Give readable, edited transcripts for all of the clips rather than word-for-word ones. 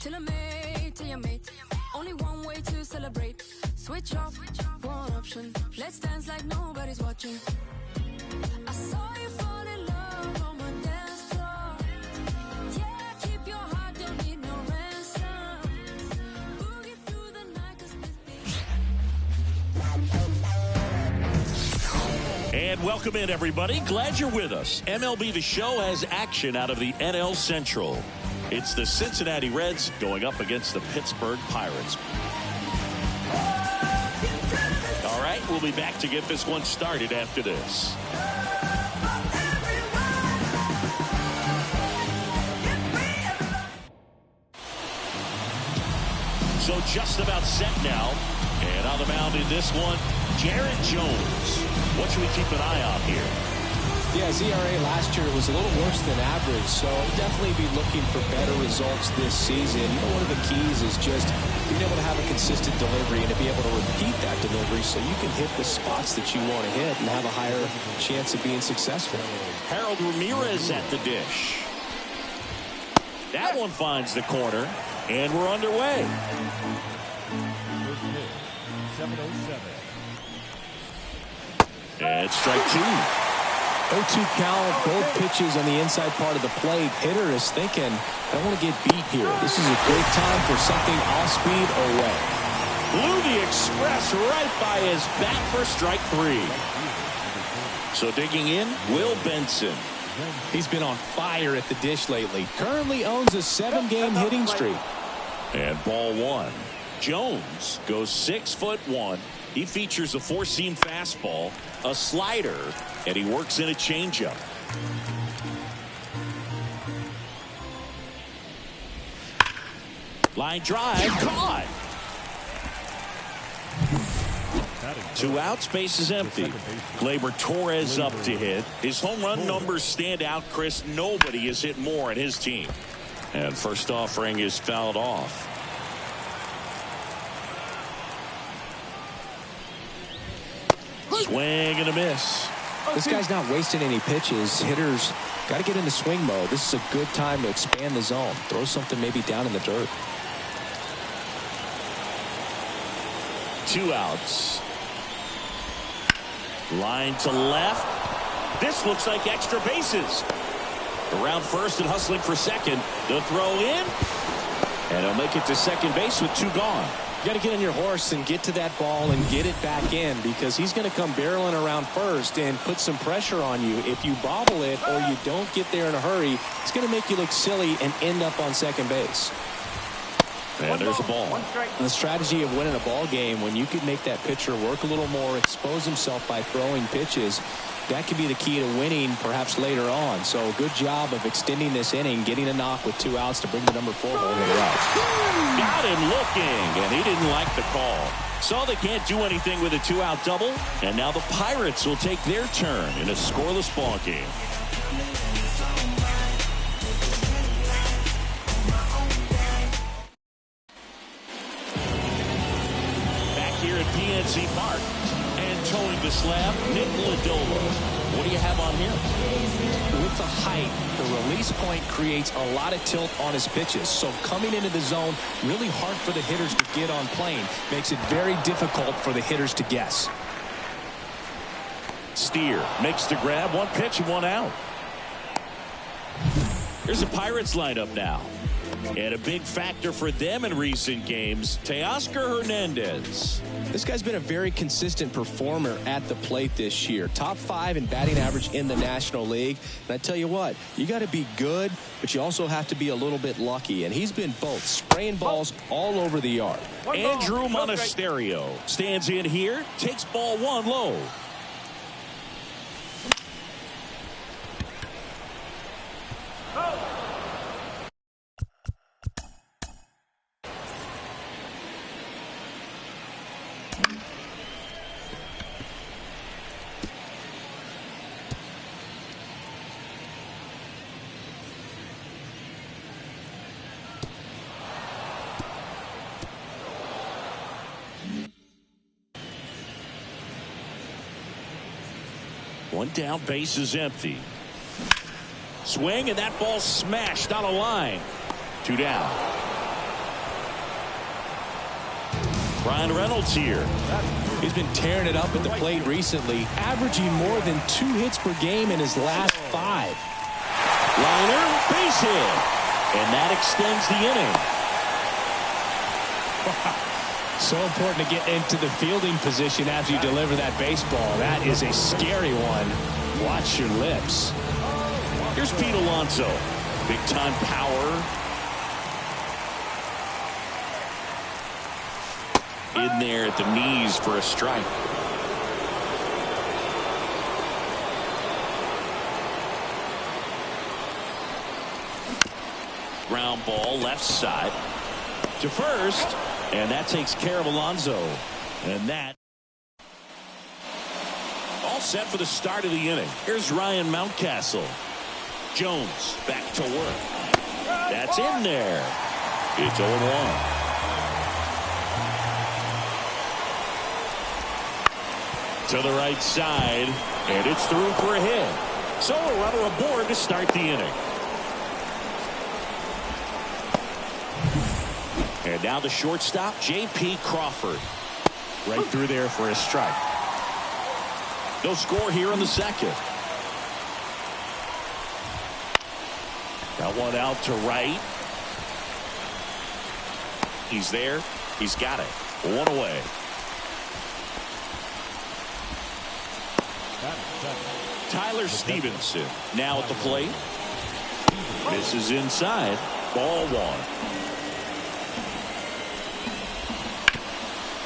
till I made, till you made. Only one way to celebrate. Switch off, one option. Let's dance like nobody's watching. I saw you fall in love on my dance floor. Yeah, keep your heart, don't need no ransom. Boogie through the night, 'cause And welcome in, everybody. Glad you're with us. MLB The Show has action out of the NL Central. It's the Cincinnati Reds going up against the Pittsburgh Pirates. All right, we'll be back to get this one started after this. So just about set now. And on the mound in this one, Jared Jones. What should we keep an eye on here? Yeah, his ERA last year was a little worse than average, so definitely be looking for better results this season. You know, one of the keys is just being able to have a consistent delivery and to be able to repeat that delivery so you can hit the spots that you want to hit and have a higher chance of being successful. Harold Ramirez at the dish. That one finds the corner, and we're underway. 7:07. And strike two. 0-2 count, both pitches on the inside part of the plate. Hitter is thinking, I don't want to get beat here. This is a great time for something off speed away. Blew the express right by his bat for strike three. So digging in, Will Benson. He's been on fire at the dish lately. Currently owns a 7-game hitting streak. And ball one. Jones goes 6'1". He features a four-seam fastball, a slider, and he works in a changeup. Line drive, caught. 2 outs, base is empty. Gleyber Torres up to hit. His home run numbers stand out, Chris. Nobody has hit more in his team. And first offering is fouled off. Swing and a miss. This guy's not wasting any pitches. Hitters got to get into swing mode. This is a good time to expand the zone. Throw something maybe down in the dirt. 2 outs. Line to left. This looks like extra bases. Around first and hustling for second. The throw in. And he'll make it to second base with 2 gone. You got to get on your horse and get to that ball and get it back in, because he's going to come barreling around first and put some pressure on you. If you bobble it or you don't get there in a hurry, it's going to make you look silly and end up on second base. And there's a ball. The strategy of winning a ball game, when you can make that pitcher work a little more, expose himself by throwing pitches, that could be the key to winning perhaps later on. So good job of extending this inning, getting a knock with 2 outs to bring the number 4 ball hitter out. Got him looking, and he didn't like the call. So they can't do anything with a 2-out double, and now the Pirates will take their turn in a scoreless ball game. Back here at PNC Park. And towing the slab, Nick Lodolo. What do you have on him? With the height, the release point creates a lot of tilt on his pitches. So coming into the zone, really hard for the hitters to get on plane. Makes it very difficult for the hitters to guess. Steer makes the grab. 1 pitch and 1 out. Here's the Pirates lineup now. And a big factor for them in recent games, Teoscar Hernandez. This guy's been a very consistent performer at the plate this year. Top 5 in batting average in the National League. And I tell you what, you got to be good, but you also have to be a little bit lucky. And he's been both, spraying balls all over the yard. Andrew Monasterio stands in here, takes ball 1 low. One down, base is empty. Swing, and that ball smashed on a line. 2 down. Ryan Reynolds here. He's been tearing it up at the plate recently, averaging more than 2 hits per game in his last 5. Liner, base hit. And that extends the inning. So important to get into the fielding position as you deliver that baseball. That is a scary one. Watch your lips. Here's Pete Alonso. Big time power. In there at the knees for a strike. Ground ball left side to first, and that takes care of Alonso. And that all set for the start of the inning. Here's Ryan Mountcastle. Jones back to work. That's in there. It's 0-1. To the right side, and it's through for a hit. So a runner aboard to start the inning. And now the shortstop, J.P. Crawford. Right through there for a strike. No score here in the second. Got one out to right. He's there. He's got it. One away. Tyler Stevenson now at the plate. Misses inside. Ball 1.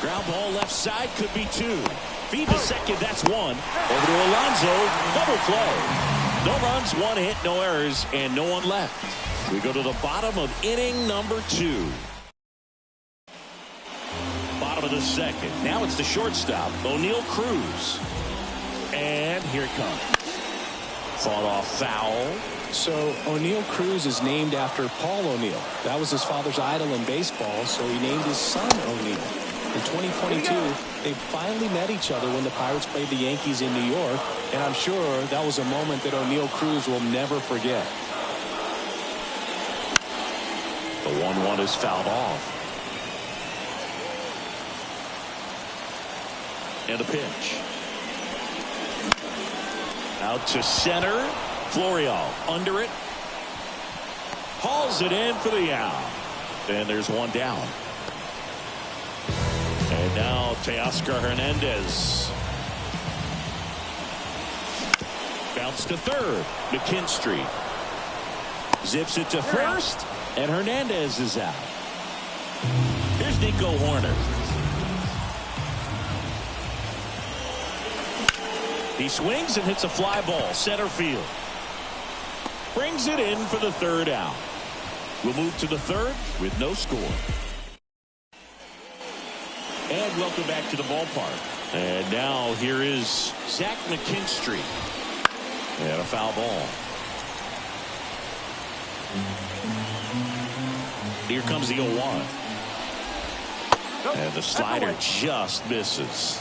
Ground ball left side, could be 2. Feed to second, that's 1. Over to Alonso, double play. No runs, 1 hit, no errors, and no one left. We go to the bottom of inning number 2. Bottom of the second. Now it's the shortstop, O'Neal Cruz. And here it comes. Fought off foul. So O'Neal Cruz is named after Paul O'Neal. That was his father's idol in baseball, so he named his son O'Neal. In 2022, they finally met each other when the Pirates played the Yankees in New York, and I'm sure that was a moment that O'Neal Cruz will never forget. The 1-1 is fouled off. And a pitch. Out to center. Florial under it. Hauls it in for the out. And there's one down. And now Teoscar Hernandez. Bounce to third. McKinstry. Zips it to first. And Hernandez is out. Here's Nico Horner. He swings and hits a fly ball. Center field. Brings it in for the third out. We'll move to the third with no score. And welcome back to the ballpark. And now here is Zach McKinstry. And a foul ball. Here comes the 0-1. And the slider just misses.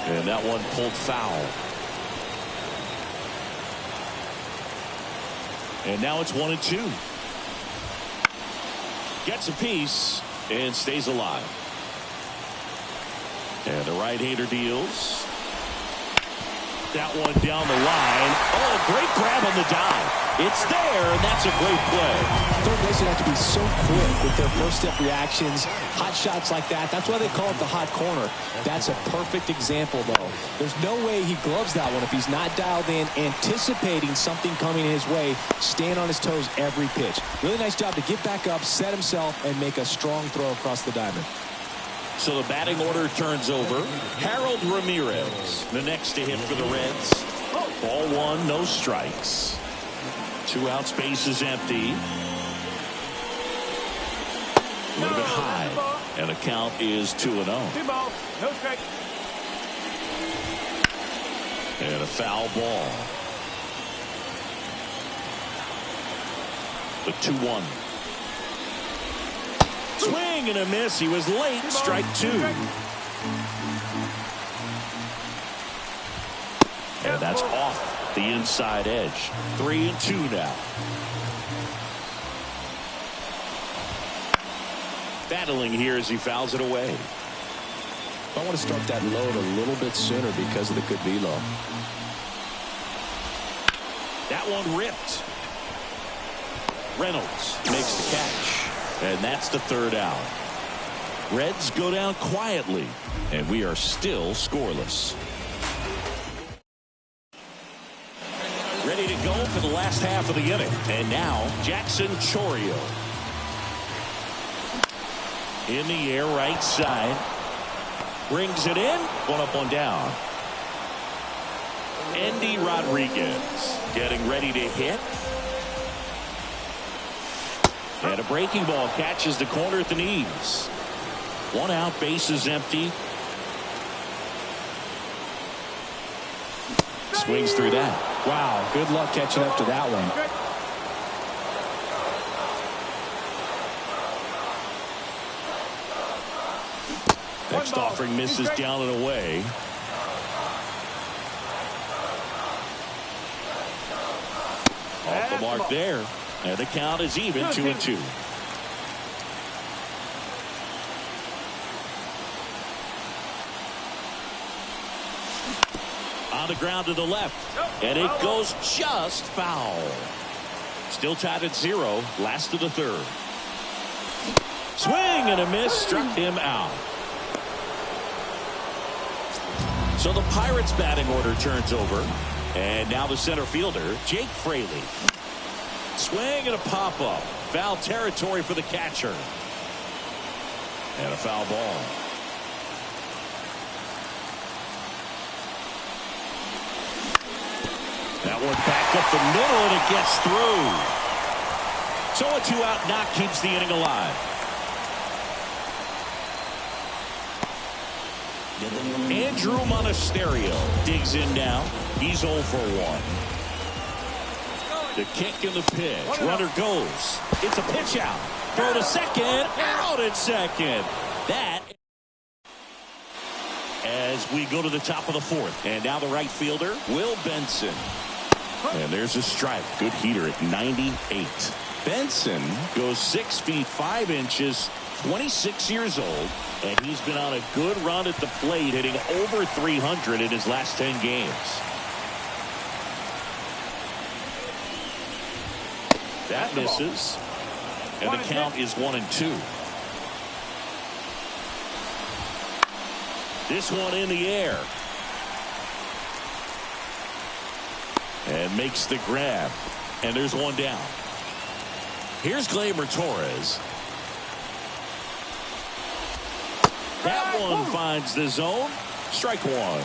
And that one pulled foul. And now it's 1-2. Gets a piece and stays alive. And the right-hander deals. That one down the line. Oh, great grab on the dive. It's there, and that's a great play. Third basemen have to be so quick with their first-step reactions. Hot shots like that. That's why they call it the hot corner. That's a perfect example, though. There's no way he gloves that one if he's not dialed in, anticipating something coming his way, staying on his toes every pitch. Really nice job to get back up, set himself, and make a strong throw across the diamond. So the batting order turns over. Harold Ramirez, the next to hit for the Reds. Ball 1, no strikes. 2 outs, base is empty. A little bit high. And the count is 2-0. 2 balls, no strike. And a foul ball. The 2-1. Swing and a miss. He was late. Strike 2. And that's off the inside edge. 3-2 now. battling here as he fouls it away. I want to start that load a little bit sooner because of the good velo. That one ripped. Reynolds makes the catch. And that's the third out. Reds go down quietly. And we are still scoreless. Ready to go for the last half of the inning. And now Jackson Chourio. In the air, right side. Brings it in. One up, one down. Andy Rodriguez getting ready to hit. And a breaking ball catches the corner at the knees. One out, base is empty. Swings through that. Wow, good luck catching up to that one. Next offering misses down and away. Off the mark there. And the count is even, 2-2. On the ground to the left. And it goes just foul. Still tied at 0. Last of the third. Swing and a miss. Struck him out. So the Pirates batting order turns over. And now the center fielder, Jake Fraley. Swing and a pop-up. Foul territory for the catcher. And a foul ball. That one back up the middle, and it gets through. So a 2-out knock keeps the inning alive. Andrew Monasterio digs in now. He's 0 for 1. The kick and the pitch. Runner goes. It's a pitch out. Throw to second. Out at second. That as we go to the top of the fourth. And now the right fielder, Will Benson. And there's a strike. Good heater at 98. Benson goes 6 feet 5 inches, 26 years old. And he's been on a good run at the plate, hitting over 300 in his last 10 games. That misses. And the count is 1-2. This one in the air. And makes the grab. And there's one down. Here's Gleyber Torres. That one finds the zone. Strike one.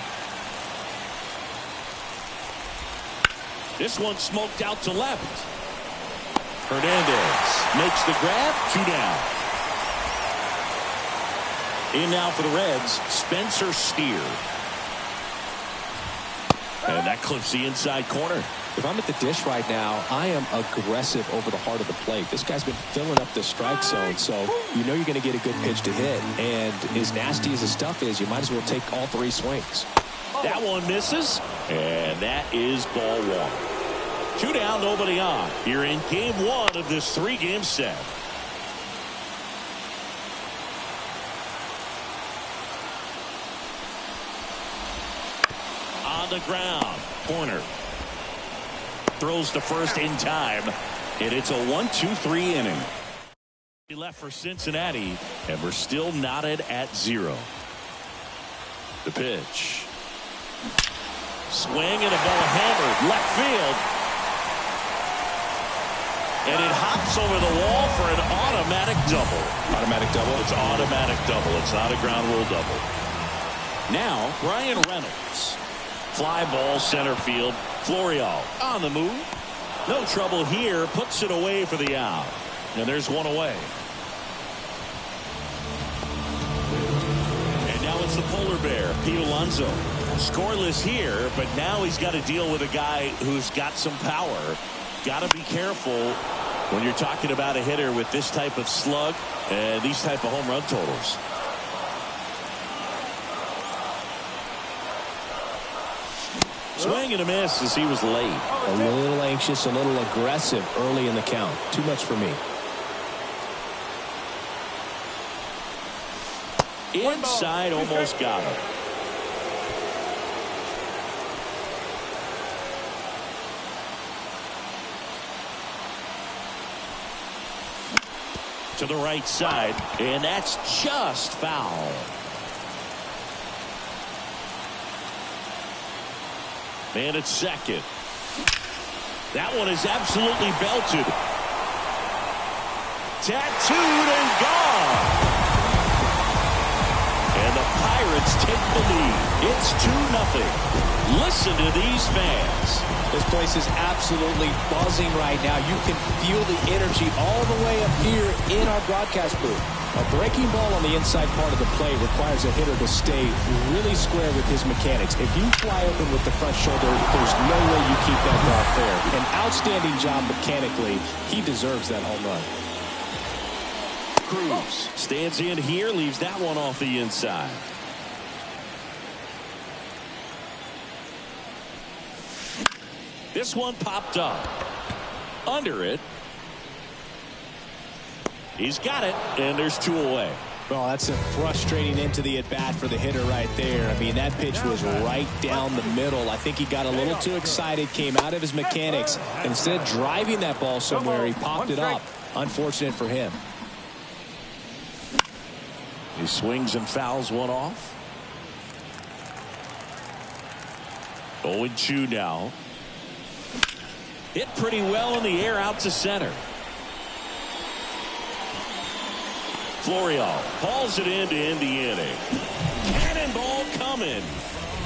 This one smoked out to left. Hernandez makes the grab. 2 down. In now for the Reds, Spencer Steer. And that clips the inside corner. If I'm at the dish right now, I am aggressive over the heart of the plate. This guy's been filling up the strike zone, so you know you're going to get a good pitch to hit. And as nasty as the stuff is, you might as well take all 3 swings. That one misses, and that is ball 1. 2 down, nobody on. Here in game 1 of this 3-game set. On the ground, corner. Throws to first in time, and it's a 1-2-3 inning. He left for Cincinnati, and we're still knotted at 0. The pitch. Swing and a ball hammered left field. And it hops over the wall for an automatic double. Automatic double? It's automatic double. It's not a ground rule double. Now, Brian Reynolds. Fly ball center field. Florial on the move. No trouble here. Puts it away for the out. And there's one away. And now it's the polar bear, Pete Alonso. Scoreless here, but now he's got to deal with a guy who's got some power. Got to be careful when you're talking about a hitter with this type of slug and these type of home run totals. Swing and a miss as he was late. A little anxious, a little aggressive early in the count. Too much for me. Inside, almost got him. To the right side, and that's just foul. And it's second. That one is absolutely belted. Tattooed and gone. And the Pirates take the lead. It's 2-0. Listen to these fans. This place is absolutely buzzing right now. You can feel the energy all the way up here in our broadcast booth. A breaking ball on the inside part of the plate requires a hitter to stay really square with his mechanics. If you fly open with the front shoulder, there's no way you keep that ball fair. An outstanding job mechanically. He deserves that home run. Cruz stands in here, leaves that one off the inside. This one popped up. Under it. He's got it, and there's 2 away. Well, that's a frustrating end to the at-bat for the hitter right there. I mean, that pitch was right down the middle. I think he got a little too excited, came out of his mechanics. Instead of driving that ball somewhere, he popped it up. Unfortunate for him. He swings and fouls one off. 0-2 now. Hit pretty well in the air out to center. Florial hauls it in to end the inning. Cannonball coming.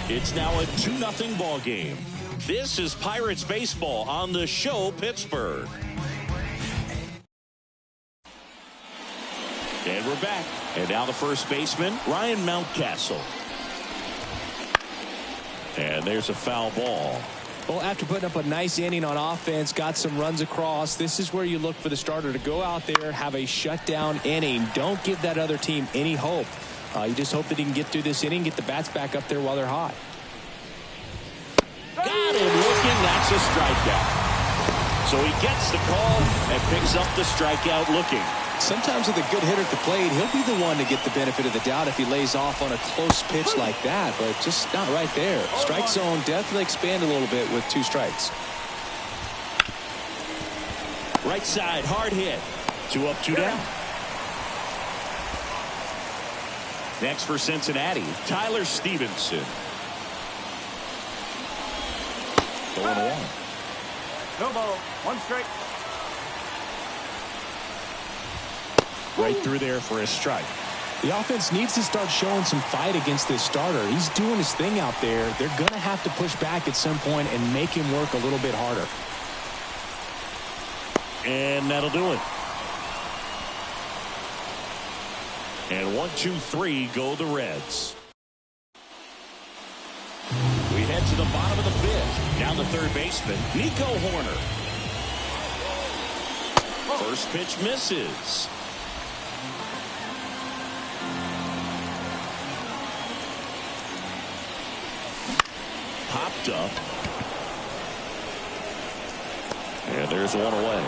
It's now a 2-0 ball game. This is Pirates baseball on the show Pittsburgh. And we're back. And now the first baseman, Ryan Mountcastle. And there's a foul ball. Well, after putting up a nice inning on offense, got some runs across, this is where you look for the starter to go out there, have a shutdown inning. Don't give that other team any hope. You just hope that he can get through this inning, get the bats back up there while they're hot. Got him looking. That's a strikeout. So he gets the call and picks up the strikeout looking. Sometimes with a good hitter at the plate, he'll be the one to get the benefit of the doubt if he lays off on a close pitch like that, but just not right there. Strike zone definitely expand a little bit with 2 strikes. Right side, hard hit. 2 up, 2 down. Next for Cincinnati, Tyler Stevenson. 0-1. No ball, 1 strike. Right through there for a strike. The offense needs to start showing some fight against this starter. He's doing his thing out there. They're going to have to push back at some point and make him work a little bit harder. And that'll do it. And 1, 2, 3 go the Reds. We head to the bottom of the 5th. Down the third baseman, Nico Horner. First pitch misses. Popped up. And there's one away.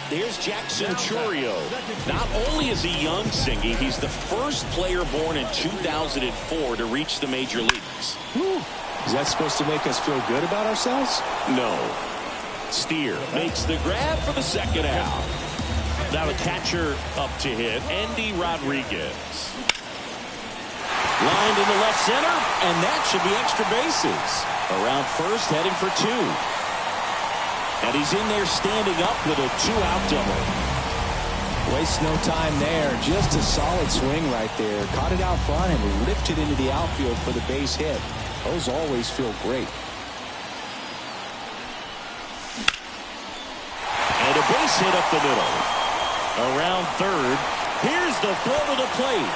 Here's Jackson Churio. Not only is he young, Singy, he's the first player born in 2004 to reach the major leagues. Whew. Is that supposed to make us feel good about ourselves? No. Steer makes the grab for the second out. Now the catcher up to hit, Andy Rodriguez. Lined into left center, and that should be extra bases. Around first, heading for 2. And he's in there standing up with a 2-out double. Waste no time there. Just a solid swing right there. Caught it out front and ripped it into the outfield for the base hit. Those always feel great. And a base hit up the middle. Around third. Here's the throw to the plate.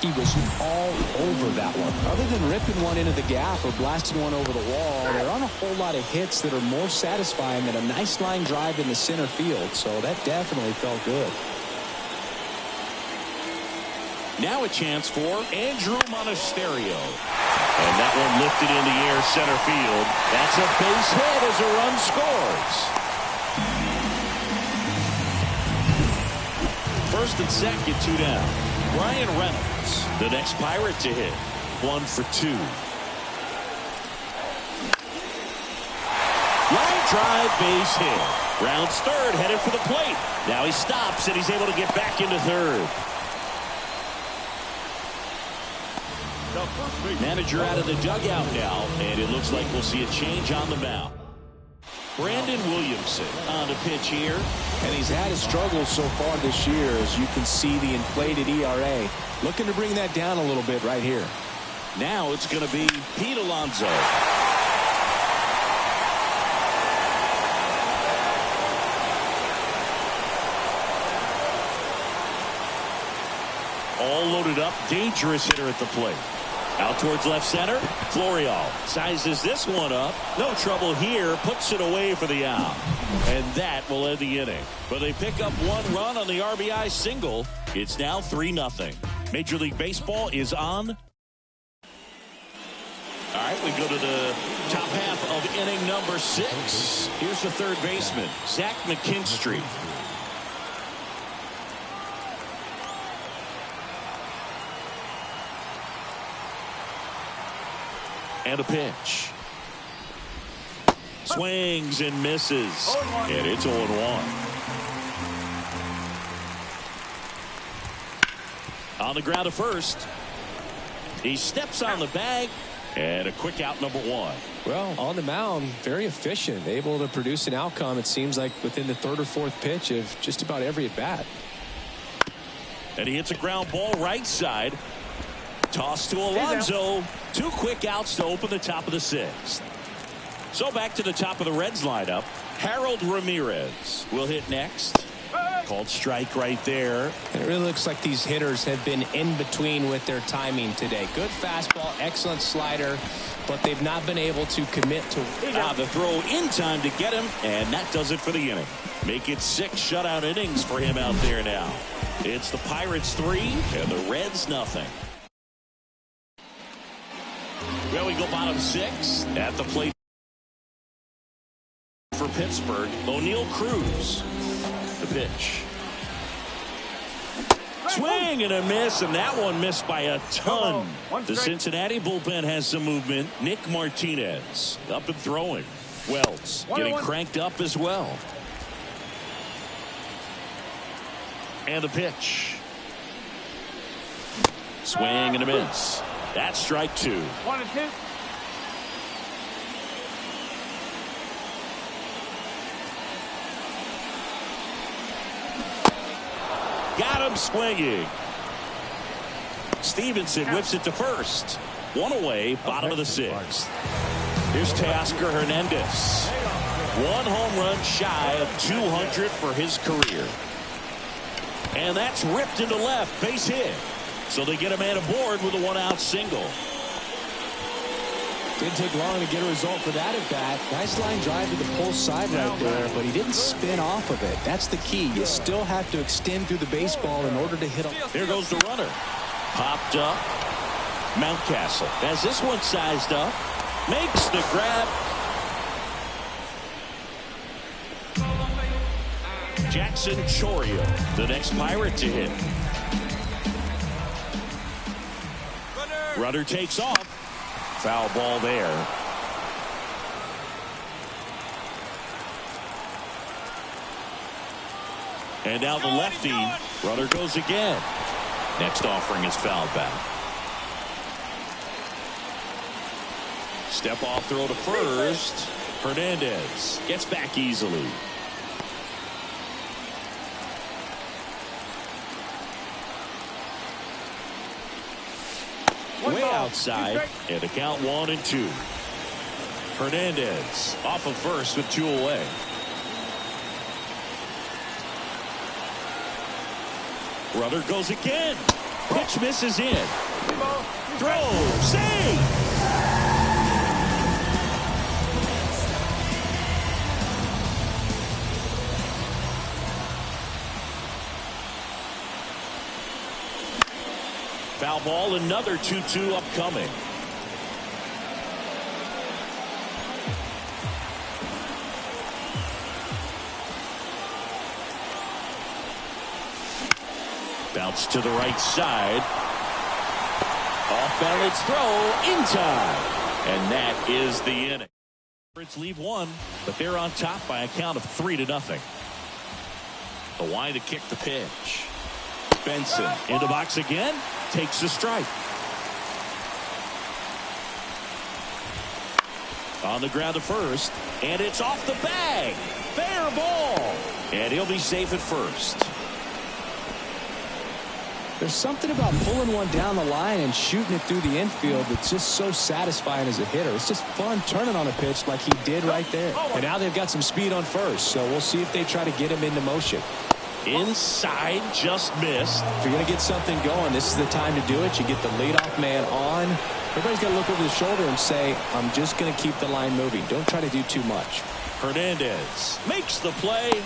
He was all over that one. Other than ripping one into the gap or blasting one over the wall, there aren't a whole lot of hits that are more satisfying than a nice line drive in the center field. So that definitely felt good. Now a chance for Andrew Monasterio. And that one lifted in the air center field. That's a base hit as a run scores. first and second, 2 down. Ryan Reynolds, the next Pirate to hit. 1 for 2. Line drive, base hit. Rounds third, headed for the plate. Now he stops, and he's able to get back into third. Manager out of the dugout now, and it looks like we'll see a change on the mound. Brandon Williamson on the pitch here. And he's had his struggles so far this year, as you can see the inflated ERA. Looking to bring that down a little bit right here. Now it's going to be Pete Alonso. All loaded up, dangerous hitter at the plate. Out towards left center. Florial sizes this one up. No trouble here. Puts it away for the out. And that will end the inning. But they pick up 1 run on the RBI single. It's now 3-0. Major League Baseball is on. All right, we go to the top half of inning number 6. Here's the third baseman, Zach McKinstry. And a pitch. Swings and misses. And it's 0-1. On the ground to first. He steps on the bag. And a quick out, number 1. Well, on the mound, very efficient. Able to produce an outcome, it seems like, within the 3rd or 4th pitch of just about every at-bat. And he hits a ground ball right side. Toss to Alonso. 2 quick outs to open the top of the 6th. So back to the top of the Reds lineup. Harold Ramirez will hit next. Called strike right there. It really looks like these hitters have been in between with their timing today. Good fastball, excellent slider, but they've not been able to commit to the throw in time to get him, and that does it for the inning. Make it 6 shutout innings for him out there now. It's the Pirates 3 and the Reds nothing. Well, we go bottom 6 at the plate for Pittsburgh. O'Neal Cruz. The pitch. Swing and a miss, and that one missed by a ton. The Cincinnati bullpen has some movement. Nick Martinez up and throwing. Wells getting cranked up as well. And a pitch. Swing and a miss. That's strike 2. 1-2. Got him swinging. Stevenson whips it to first. 1 away, bottom of the 6th. Here's Teoscar Hernandez. 1 home run shy of 200 for his career. And that's ripped into left, base hit. So they get a man aboard with a 1-out single. Didn't take long to get a result for that at bat. Nice line drive to the pull side right there, but he didn't spin off of it. That's the key. You still have to extend through the baseball in order to hit him. Here goes the runner. Popped up. Mountcastle has this one sized up. Makes the grab. Jackson Chourio, the next Pirate to hit. Runner takes off. Foul ball there. And now the lefty. Runner goes again. Next offering is fouled back. Step off throw to first. Hernandez gets back easily. Way outside, and the count 1-2. Hernandez off of first with 2 away. Runner goes again. Pitch misses in. Throw, save. Foul ball, another 2-2 upcoming. Bounce to the right side. Off balance throw in time. And that is the inning. Pirates leave one, but they're on top by a count of 3-0. The line to kick the pitch. Benson in the box again. Takes a strike. On the ground to first. And it's off the bag. Fair ball. And he'll be safe at first. There's something about pulling one down the line and shooting it through the infield that's just so satisfying as a hitter. It's just fun turning on a pitch like he did right there. And now they've got some speed on first, so we'll see if they try to get him into motion. Inside, just missed. If you're going to get something going, this is the time to do it. You get the leadoff man on. Everybody's got to look over the shoulder and say, I'm just going to keep the line moving. Don't try to do too much. Hernandez makes the play.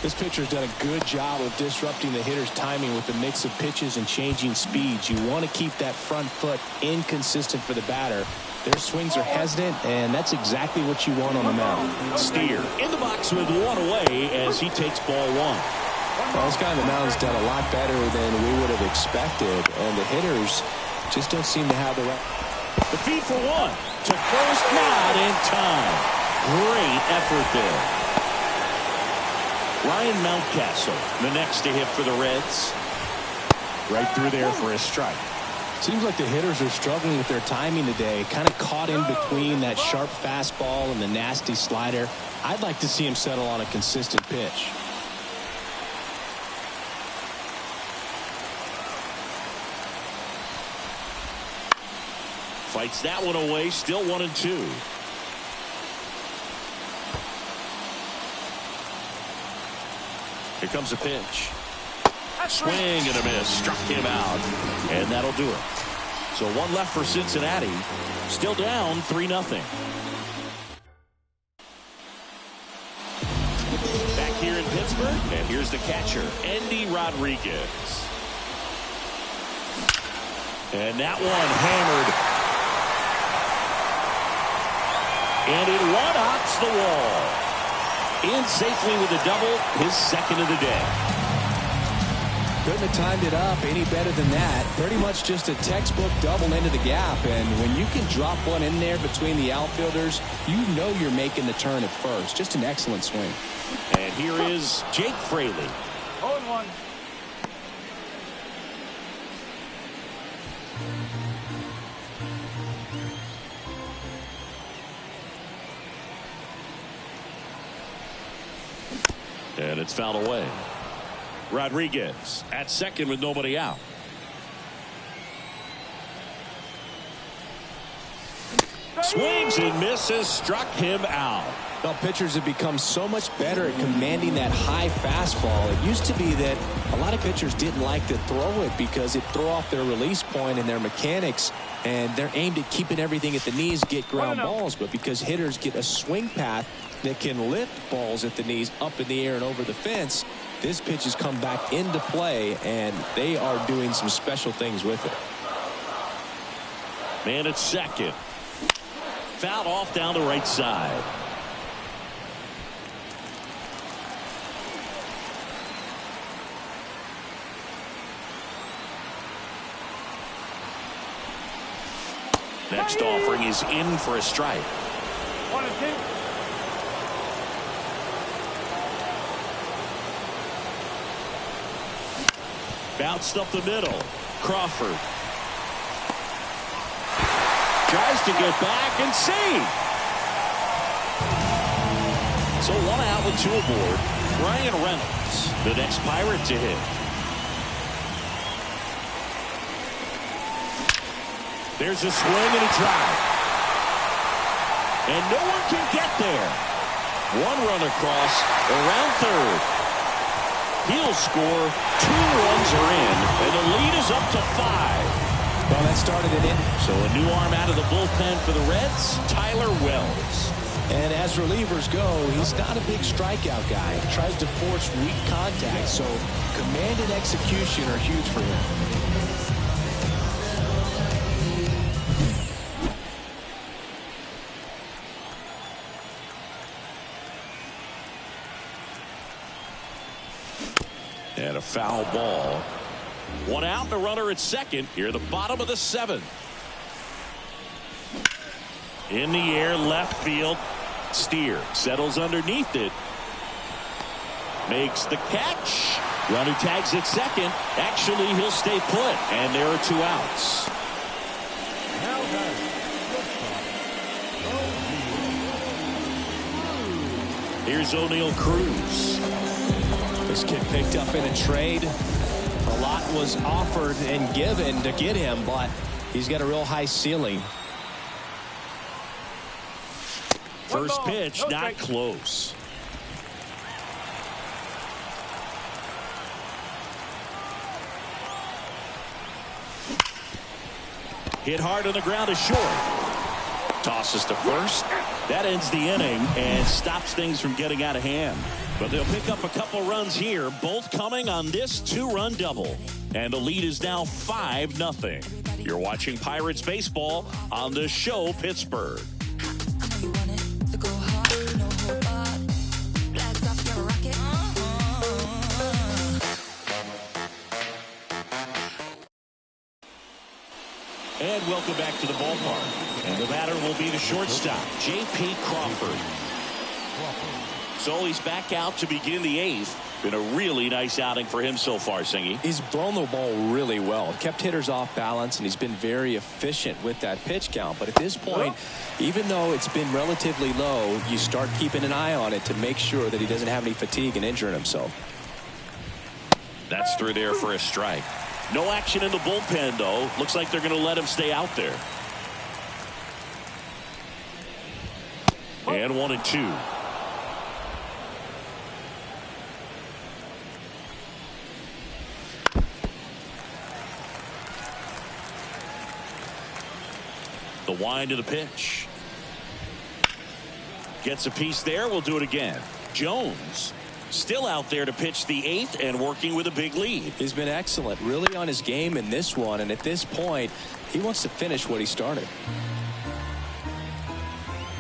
This pitcher's done a good job of disrupting the hitter's timing with the mix of pitches and changing speeds. You want to keep that front foot inconsistent for the batter. Their swings are hesitant, and that's exactly what you want on the mound. Steer in the box with one away as he takes ball one. Well, this guy on the mound's done a lot better than we would have expected, and the hitters just don't seem to have the right. The feed for one. To first, not in time. Great effort there. Ryan Mountcastle, the next to hit for the Reds. Right through there for a strike. Seems like the hitters are struggling with their timing today. Kind of caught in between that sharp fastball and the nasty slider. I'd like to see him settle on a consistent pitch. Fights that one away. Still 1-2. Here comes a pitch. Swing and a miss. Struck him out. And that'll do it. So one left for Cincinnati. Still down 3-0. Back here in Pittsburgh. And here's the catcher, Endy Rodriguez. And that one hammered. And it one-hops the wall. In safely with a double, his second of the day. Couldn't have timed it up any better than that. Pretty much just a textbook double into the gap. And when you can drop one in there between the outfielders, you know you're making the turn at first. Just an excellent swing. And here is Jake Fraley. 0-1. And it's fouled away. Rodriguez at second with nobody out. Swings and misses. Struck him out. Well, pitchers have become so much better at commanding that high fastball. It used to be that a lot of pitchers didn't like to throw it because it threw off their release point and their mechanics, and they're aimed at keeping everything at the knees, get ground balls. But because hitters get a swing path that can lift balls at the knees up in the air and over the fence, this pitch has come back into play, and they are doing some special things with it. Man at second. Fouled off down the right side. Next offering is in for a strike. 1-2. Bounced up the middle. Crawford tries to get back and save. So one out with two aboard. Ryan Reynolds, the next Pirate to hit. There's a swing and a drive. And no one can get there. One run across around third. He'll score. 2 runs are in, and the lead is up to 5. Well, that started it in. So a new arm out of the bullpen for the Reds, Tyler Wells. And as relievers go, he's not a big strikeout guy. He tries to force weak contact, so command and execution are huge for him. And a foul ball. One out and a runner at second. Here the bottom of the seventh. In the air, left field. Steer settles underneath it. Makes the catch. Runner tags at second. Actually, he'll stay put. And there are 2 outs. Here's O'Neal Cruz. This kid picked up in a trade. A lot was offered and given to get him, but he's got a real high ceiling. First pitch, not close. Hit hard on the ground is short. Tosses to first. That ends the inning and stops things from getting out of hand. But they'll pick up a couple runs here, both coming on this 2-run double. And the lead is now 5-0. You're watching Pirates baseball on the show Pittsburgh. And welcome back to the ballpark. And the batter will be the shortstop, J.P. Crawford. So he's back out to begin the 8th. Been a really nice outing for him so far, Singy. He's thrown the ball really well. Kept hitters off balance, and he's been very efficient with that pitch count. But at this point, even though it's been relatively low, you start keeping an eye on it to make sure that he doesn't have any fatigue and injuring himself. That's through there for a strike. No action in the bullpen, though. Looks like they're going to let him stay out there. And 1-2. The wind of the pitch. Gets a piece there. We'll do it again. Jones still out there to pitch the 8th and working with a big lead. He's been excellent, really on his game in this one, and at this point he wants to finish what he started.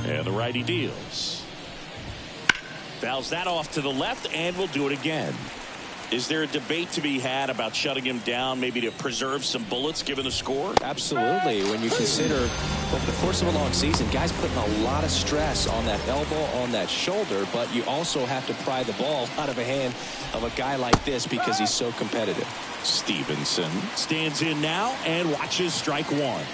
And the righty deals. Fouls that off to the left, and we'll do it again. Is there a debate to be had about shutting him down, maybe to preserve some bullets given the score? Absolutely. When you consider over the course of a long season, guys putting a lot of stress on that elbow, on that shoulder, but you also have to pry the ball out of the hand of a guy like this because he's so competitive. Stevenson stands in now and watches strike 1.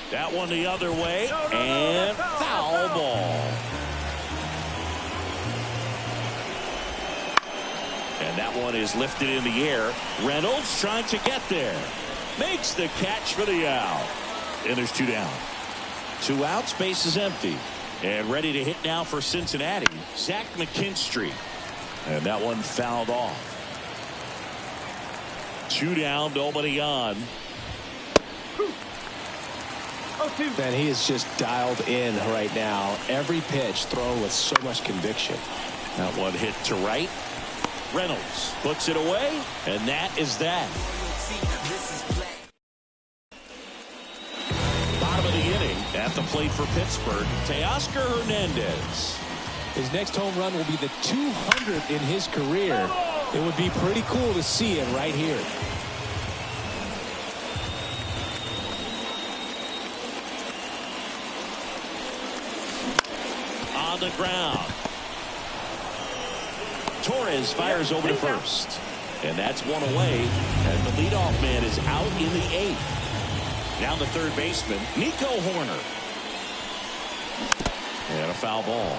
That one the other way, and foul ball. And that one is lifted in the air. Reynolds trying to get there. Makes the catch for the out. And there's 2 down. 2 outs, base is empty. And ready to hit now for Cincinnati, Zach McKinstry. And that one fouled off. 2 down, nobody on. And he is just dialed in right now. Every pitch thrown with so much conviction. That one hit to right. Reynolds puts it away, and that is that. Bottom of the inning at the plate for Pittsburgh, Teoscar Hernandez. His next home run will be the 200th in his career. It would be pretty cool to see it right here. On the ground. Torres fires over to first. And that's one away. And the leadoff man is out in the 8th. Down the third baseman, Nico Horner. And a foul ball.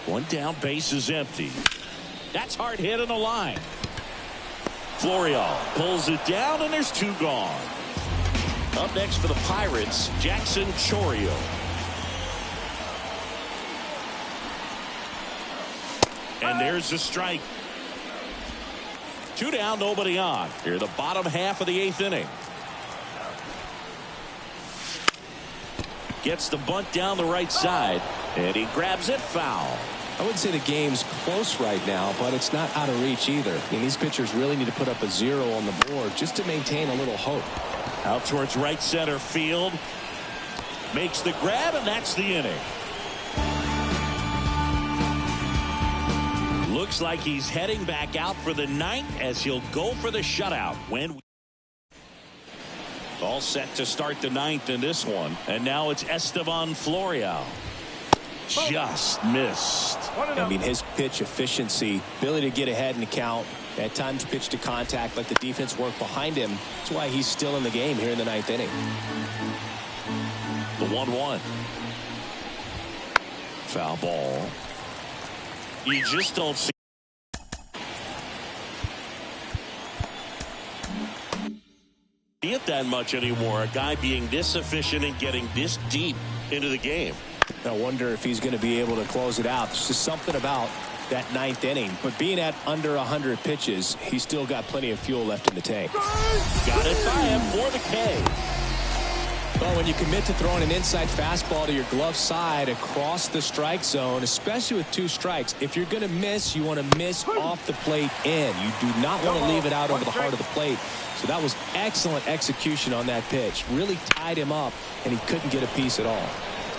One down, base is empty. That's hard hit on the line. Florial pulls it down, and there's 2 gone. Up next for the Pirates, Jackson Chourio. And there's the strike. 2 down, nobody on. Here the bottom half of the 8th inning. Gets the bunt down the right side, and he grabs it foul. I wouldn't say the game's close right now, but it's not out of reach either. I mean, these pitchers really need to put up a 0 on the board just to maintain a little hope. Out towards right center field. makes the grab, and that's the inning. Looks like he's heading back out for the ninth as he'll go for the shutout. All set to start the ninth in this one. And now it's Estevan Florial. Just missed. I mean, his pitch efficiency, ability to get ahead in the count, at times pitch to contact, let the defense work behind him. That's why he's still in the game here in the ninth inning. The 1-1. Foul ball. You just don't see it that much anymore. A guy being this efficient and getting this deep into the game. I wonder if he's going to be able to close it out. There's just something about that ninth inning. But being at under 100 pitches, he's still got plenty of fuel left in the tank. Got it by him for the K. Well, when you commit to throwing an inside fastball to your glove side across the strike zone, especially with 2 strikes, if you're going to miss, you want to miss off the plate in. You do not want to leave it out over the heart of the plate. So that was excellent execution on that pitch. Really tied him up, and he couldn't get a piece at all.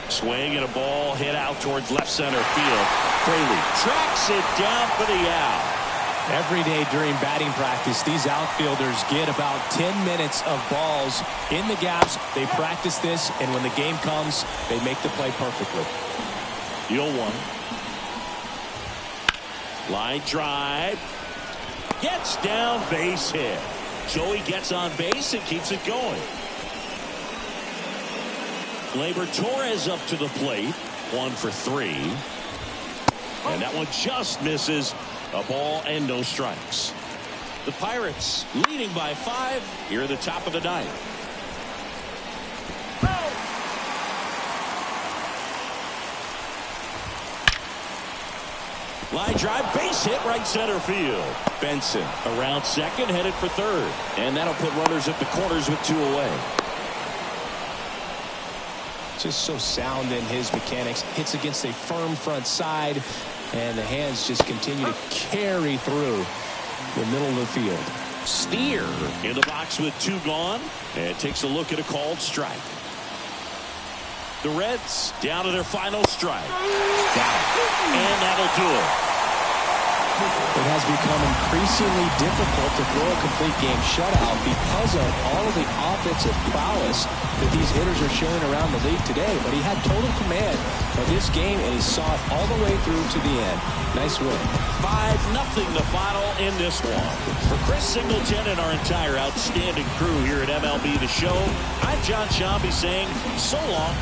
Swing and a ball hit out towards left center field. Fraley tracks it down for the out. Every day during batting practice, these outfielders get about 10 minutes of balls in the gaps. They practice this, and when the game comes, they make the play perfectly. 0-1. Line drive. Gets down, base hit. Joey gets on base and keeps it going. Gleyber Torres up to the plate. 1 for 3. And that one just misses. A ball and no strikes. The Pirates leading by 5 here at the top of the ninth. Line drive, base hit, right center field. Benson around second, headed for third. And that'll put runners at the corners with 2 away. Just so sound in his mechanics. Hits against a firm front side. And the hands just continue to carry through the middle of the field. Steer in the box with 2 gone. And takes a look at a called strike. The Reds down to their final strike. Down. And that'll do it. It has become increasingly difficult to throw a complete game shutout because of all of the offensive prowess that these hitters are showing around the league today. But he had total command of this game, and he saw it all the way through to the end. Nice win. 5-0 the final in this one. For Chris Singleton and our entire outstanding crew here at MLB The Show, I'm John Shambi saying so long.